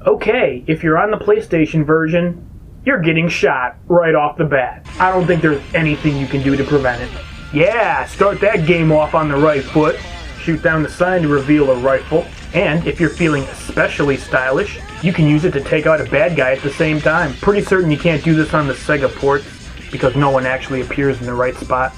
Okay, if you're on the PlayStation version, you're getting shot right off the bat. I don't think there's anything you can do to prevent it. Yeah, start that game off on the right foot. Shoot down the sign to reveal a rifle. And if you're feeling especially stylish, you can use it to take out a bad guy at the same time. Pretty certain you can't do this on the Sega ports because no one actually appears in the right spot.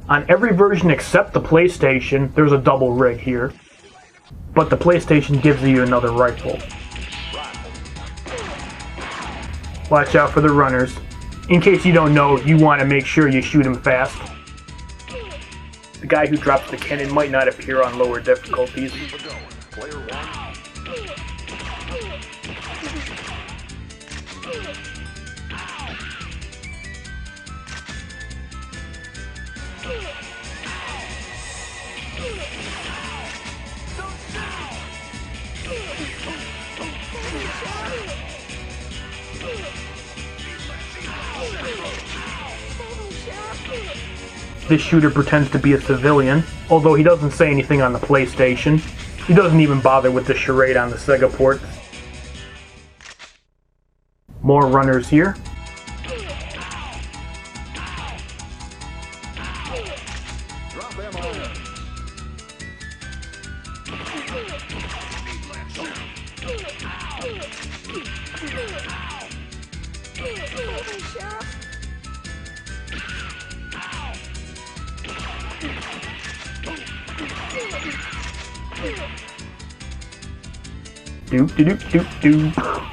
On every version except the PlayStation, there's a double rig here. But the PlayStation gives you another rifle. Watch out for the runners. In case you don't know, you want to make sure you shoot them fast. The guy who drops the cannon might not appear on lower difficulties. This shooter pretends to be a civilian, although he doesn't say anything on the PlayStation. He doesn't even bother with the charade on the Sega ports. More runners here.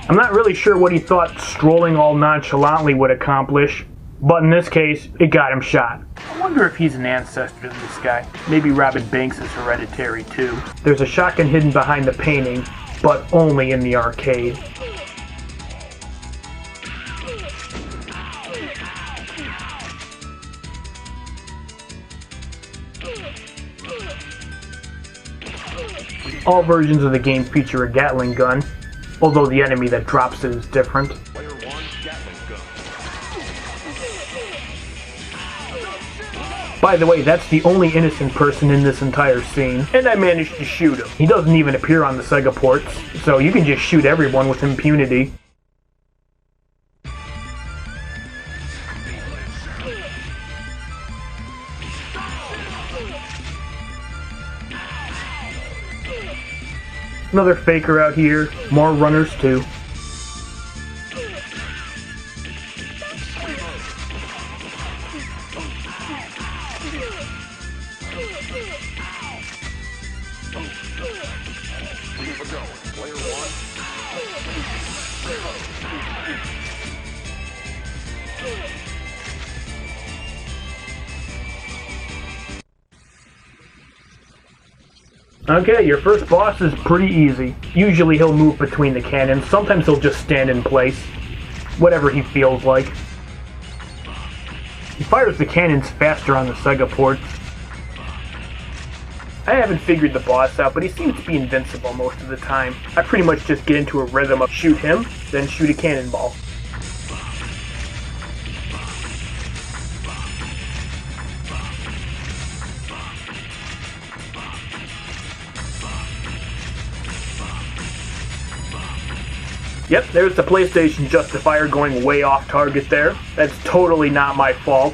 I'm not really sure what he thought strolling all nonchalantly would accomplish, but in this case, it got him shot. I wonder if he's an ancestor to this guy. Maybe robbing banks is hereditary too. There's a shotgun hidden behind the painting, but only in the arcade. All versions of the game feature a Gatling gun, although the enemy that drops it is different. By the way, that's the only innocent person in this entire scene, and I managed to shoot him. He doesn't even appear on the Sega ports, so you can just shoot everyone with impunity. Another faker out here, more runners too. Okay, your first boss is pretty easy. Usually he'll move between the cannons, sometimes he'll just stand in place. Whatever he feels like. He fires the cannons faster on the Sega ports. I haven't figured the boss out, but he seems to be invincible most of the time. I pretty much just get into a rhythm of shoot him, then shoot a cannonball. Yep, there's the PlayStation justifier going way off target there. That's totally not my fault.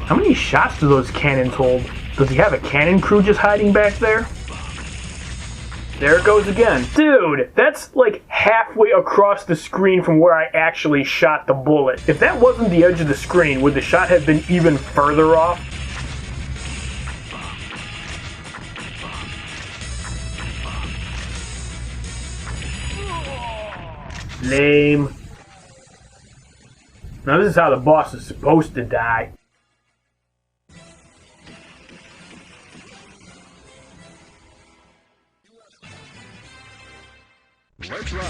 How many shots do those cannons hold? Does he have a cannon crew just hiding back there? There it goes again. Dude, that's like halfway across the screen from where I actually shot the bullet. If that wasn't the edge of the screen, would the shot have been even further off? Lame. Now this is how the boss is supposed to die. Let's ride.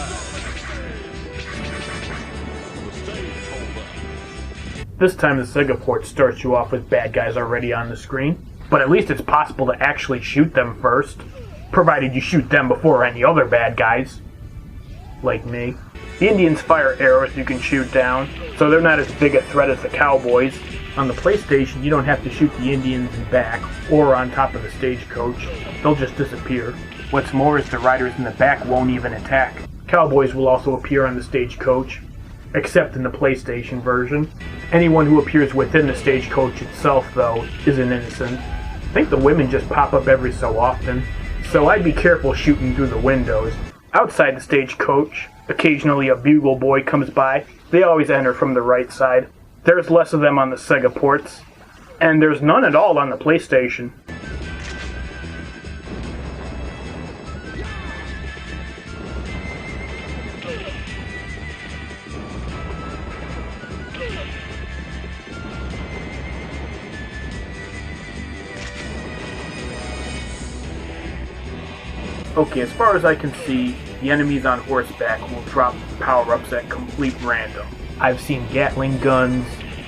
This time the Sega port starts you off with bad guys already on the screen, but at least it's possible to actually shoot them first, provided you shoot them before any other bad guys, like me. The Indians fire arrows you can shoot down, so they're not as big a threat as the cowboys. On the PlayStation, you don't have to shoot the Indians in back or on top of the stagecoach. They'll just disappear. What's more is the riders in the back won't even attack. Cowboys will also appear on the stagecoach, except in the PlayStation version. Anyone who appears within the stagecoach itself, though, isn't innocent. I think the women just pop up every so often, so I'd be careful shooting through the windows. Outside the stagecoach, occasionally a bugle boy comes by. They always enter from the right side. There's less of them on the Sega ports, and there's none at all on the PlayStation. Okay, as far as I can see, the enemies on horseback will drop power-ups at complete random. I've seen Gatling guns,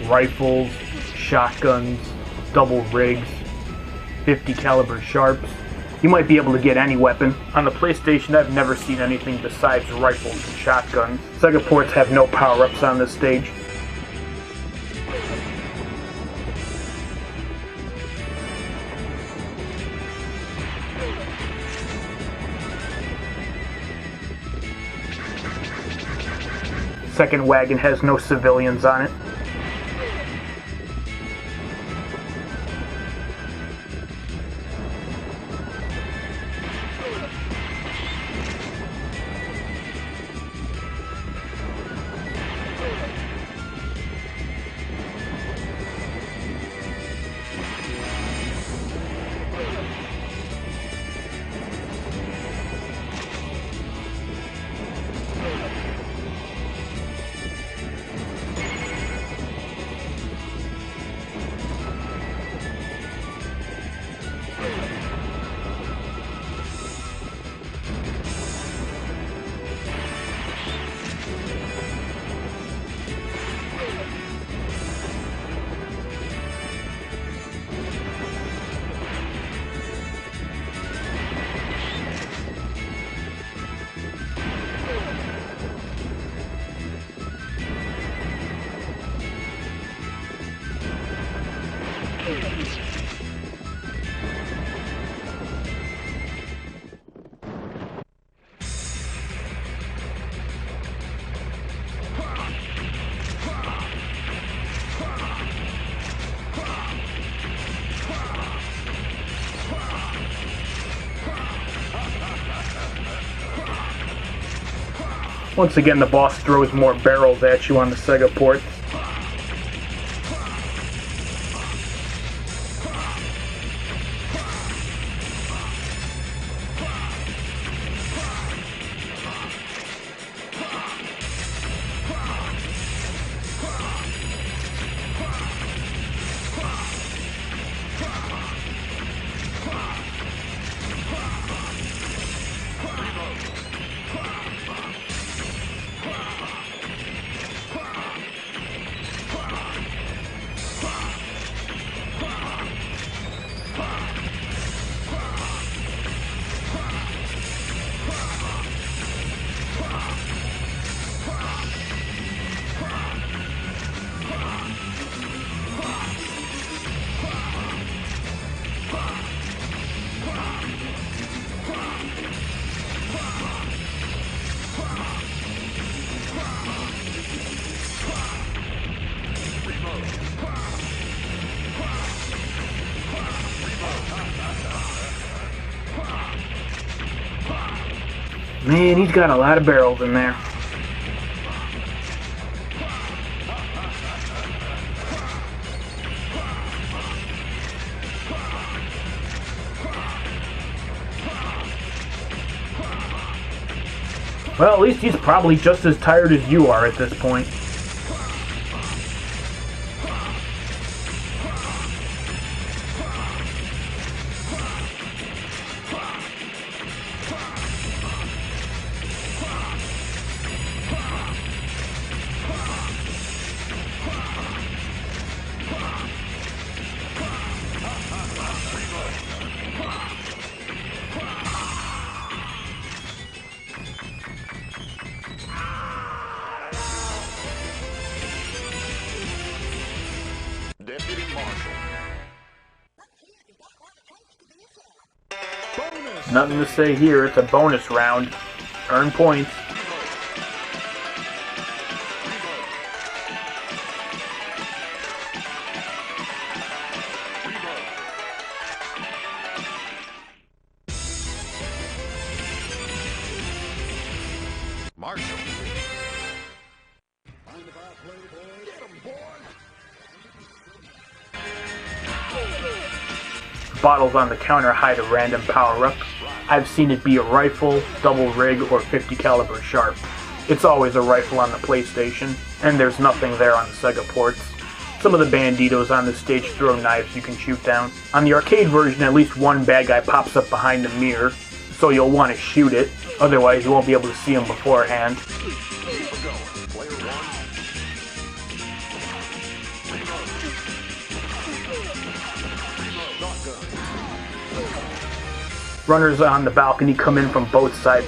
rifles, shotguns, double rigs, 50 caliber sharps. You might be able to get any weapon. On the PlayStation, I've never seen anything besides rifles and shotguns. Sega ports have no power-ups on this stage. Second wagon has no civilians on it. Once again, the boss throws more barrels at you on the Sega ports. Man, he's got a lot of barrels in there. Well, at least he's probably just as tired as you are at this point. Deputy Marshal. Bonus. Nothing to say here, it's a bonus round. Earn points. Marshal. Get him, boy. Bottles on the counter hide a random power-up. I've seen it be a rifle, double rig, or 50 caliber sharp. It's always a rifle on the PlayStation, and there's nothing there on the Sega ports. Some of the banditos on the stage throw knives you can shoot down. On the arcade version, at least one bad guy pops up behind a mirror, so you'll want to shoot it, otherwise you won't be able to see him beforehand. Runners on the balcony come in from both sides.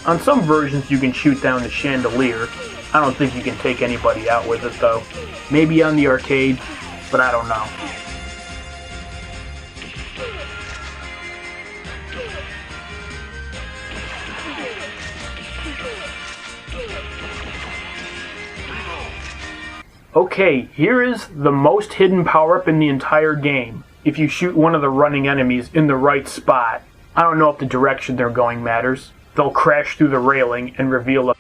On some versions you can shoot down the chandelier. I don't think you can take anybody out with it though. Maybe on the arcade, but I don't know. Okay, here is the most hidden power-up in the entire game. If you shoot one of the running enemies in the right spot, I don't know if the direction they're going matters. They'll crash through the railing and reveal a...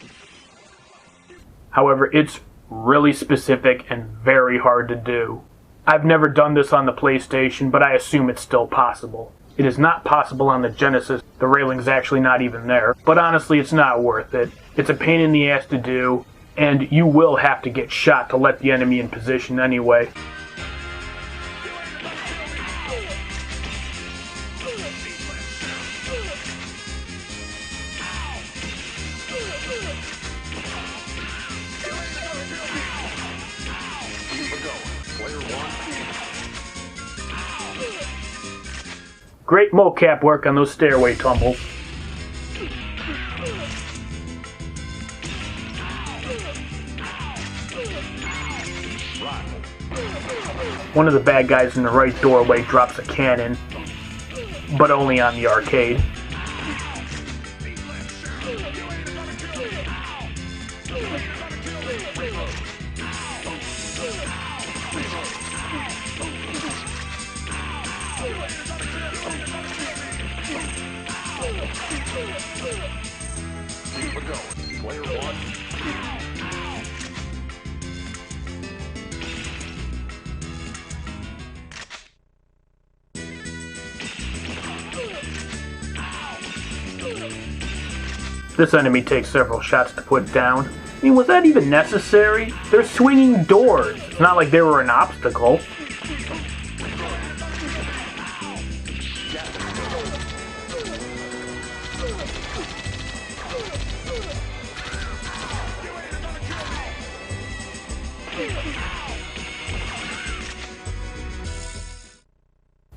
However, it's really specific and very hard to do. I've never done this on the PlayStation, but I assume it's still possible. It is not possible on the Genesis. The railing's actually not even there. But honestly, it's not worth it. It's a pain in the ass to do, and you will have to get shot to let the enemy in position anyway. Great mocap work on those stairway tumbles. One of the bad guys in the right doorway drops a cannon, but only on the arcade. Keep it going. Player one. This enemy takes several shots to put down. I mean, was that even necessary? They're swinging doors. It's not like they were an obstacle.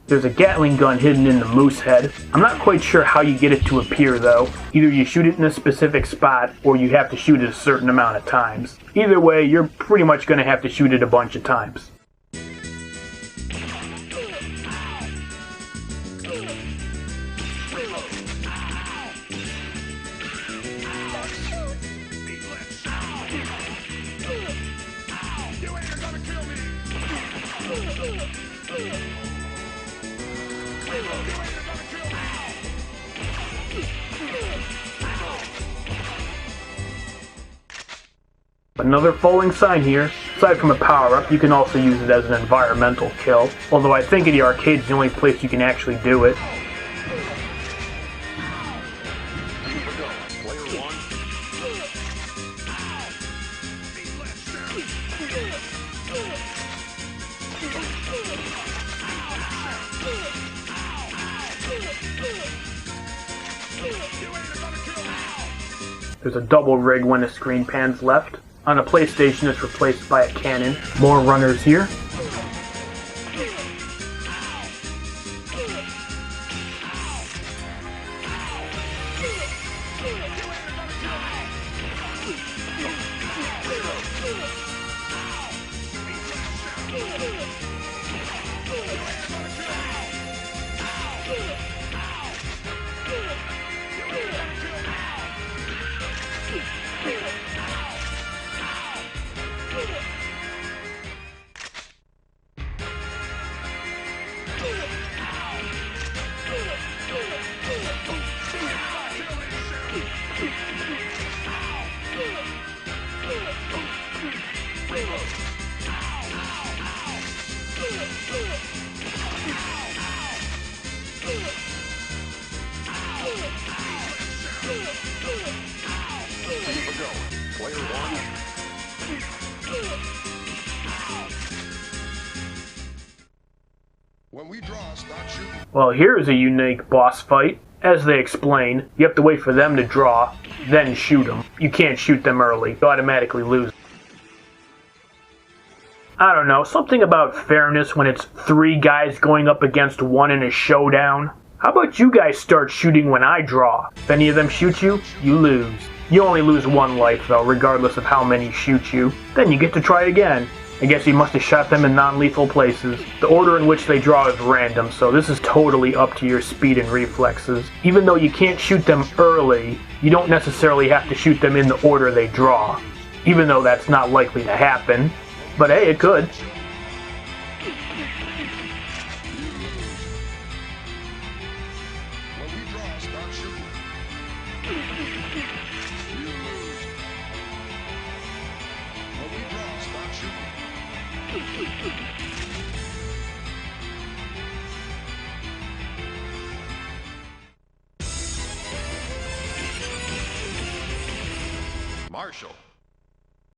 There's a Gatling gun hidden in the moose head. I'm not quite sure how you get it to appear though. Either you shoot it in a specific spot, or you have to shoot it a certain amount of times. Either way, you're pretty much going to have to shoot it a bunch of times. Another falling sign here. Aside from a power-up, you can also use it as an environmental kill. Although I think in the arcade's the only place you can actually do it. Player one. There's a double rig when the screen pans left. On a PlayStation, it's replaced by a cannon. More runners here. Player one. When we draw, start shooting. Well, here's a unique boss fight. As they explain, you have to wait for them to draw, then shoot them. You can't shoot them early. You automatically lose. I don't know, something about fairness when it's 3 guys going up against 1 in a showdown. How about you guys start shooting when I draw? If any of them shoot you, you lose. You only lose 1 life though, regardless of how many shoot you. Then you get to try again. I guess you must have shot them in non-lethal places. The order in which they draw is random, so this is totally up to your speed and reflexes. Even though you can't shoot them early, you don't necessarily have to shoot them in the order they draw. Even though that's not likely to happen. But hey, it could. When we draw, start shooting. You lose. When we draw, start shooting. Marshall.